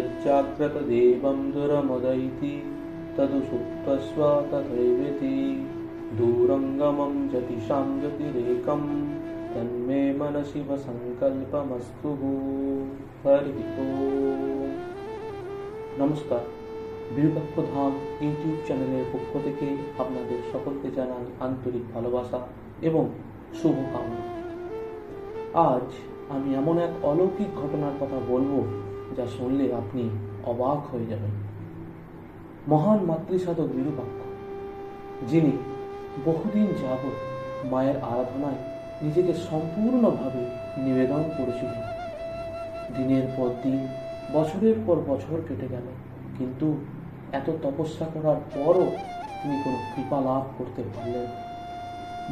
यज्जाग्रतदेवं दुरमुदैति तदुसुप्तस्व तथैवेति दूरङ्गमं ज्योतिषां ज्योतिरेकं तन्मे मनसि संकल्पमस्तु। हरि ओम। नमस्कार। বিরূপাক্ষ ধাম ইউটিউব চ্যানেলের পক্ষ থেকে আপনাদের সকলকে জানাই আন্তরিক ভালোবাসা এবং শুভকামনা। আজ আমি এমন এক অলৌকিক ঘটনার কথা বলবো যা শুনলে আপনি অবাক হয়ে যাবেন। মহান মাতৃসাধক বিরূপাক্ষ, যিনি বহুদিন যাবৎ মায়ের আরাধনায় নিজেকে সম্পূর্ণভাবে নিবেদন করেছিলেন। দিনের পর দিন, বছরের পর বছর কেটে গেল, কিন্তু এত তপস্যা করার পরও তিনি কোনো কৃপা লাভ করতে পারলেন।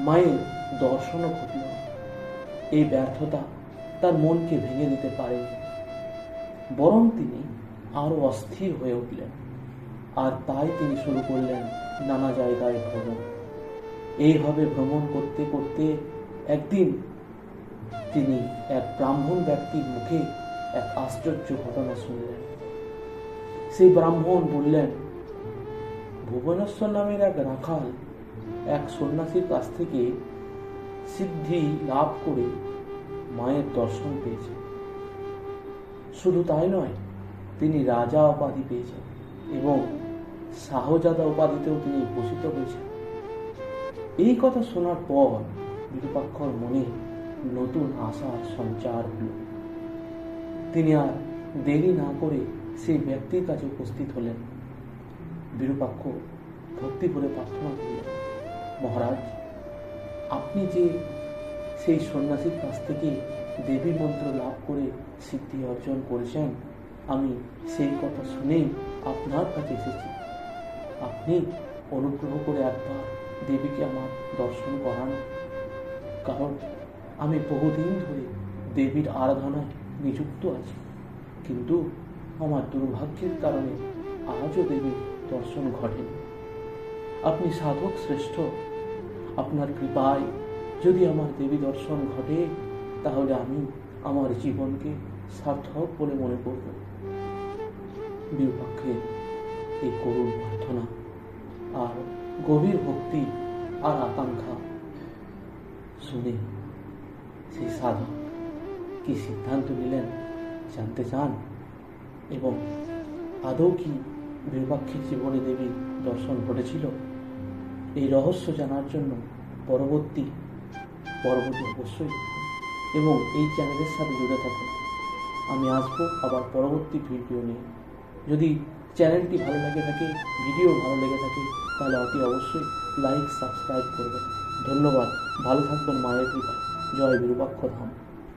মায়ের দর্শনও ঘটল। এই ব্যর্থতা তার মনকে ভেঙে দিতে পারে, বরং তিনি আরো অস্থির হয়ে উঠলেন। আর তাই তিনি শুরু করলেন নানা জায়গায় ভ্রমণ। এইভাবে ভ্রমণ করতে করতে একদিন তিনি এক ব্রাহ্মণ ব্যক্তির মুখে এক আশ্চর্য ঘটনা শুনলেন। সেই ব্রাহ্মণ বললেন, ভুবনেশ্বর নামের এক রাখাল এক সন্ন্যাসীর কাছ থেকে সিদ্ধি লাভ করে মায়ের দর্শন পেয়েছে। শুধু তাই নয়, তিনি রাজা উপাধি পেয়েছেন এবং শাহজাদা উপাধিতেও তিনি ভূষিত হয়েছেন। এই কথা শোনার পর বিরূপাক্ষর মনে নতুন আশার সঞ্চার হল। তিনি আর দেরি না করে সেই ব্যক্তির কাছে উপস্থিত হলেন। বিরূপাক্ষ ভক্তি করে প্রার্থনা করলেন, মহারাজ, আপনি যে সেই সন্ন্যাসীর কাছ থেকে দেবী মন্ত্র লাভ করে সিদ্ধি অর্জন করেছেন, আমি সেই কথা শুনেই আপনার কাছে এসেছি। আপনি অনুগ্রহ করে একবার দেবীকে আমার দর্শন করান, কারণ আমি বহুদিন ধরে দেবীর আরাধনায় নিযুক্ত আছি, কিন্তু আমার দুর্ভাগ্যের কারণে আজও দেবীর দর্শন ঘটেনি। আপনি সাধক শ্রেষ্ঠ, আপনার কৃপায় যদি আমার দেবী দর্শন ঘটে, তাহলে আমি আমার জীবনকে সার্থক বলে মনে করব। বিরূপাক্ষের এই করুণ প্রার্থনা আর গভীর ভক্তি আর আকাঙ্ক্ষা শুনে সেই সাধক কি সিদ্ধান্ত নিলেন জানতে চান? এবং আদৌ কি বিরূপাক্ষের জীবনে দেবীর দর্শন ঘটেছিল? এই রহস্য জানার জন্য পরবর্তী অবশ্যই এবং এই চ্যানেলের সাথে জুড়ে থাকুন। আমি আসবো আবার পরবর্তী ভিডিও নিয়ে। যদি চ্যানেলটি ভালো লেগে থাকে, ভিডিও ভালো লেগে থাকে, তাহলে অতি অবশ্যই লাইক সাবস্ক্রাইব করবেন। ধন্যবাদ। ভালো থাকবেন মায়ের কৃপায়। জয় বিরূপাক্ষ ধাম।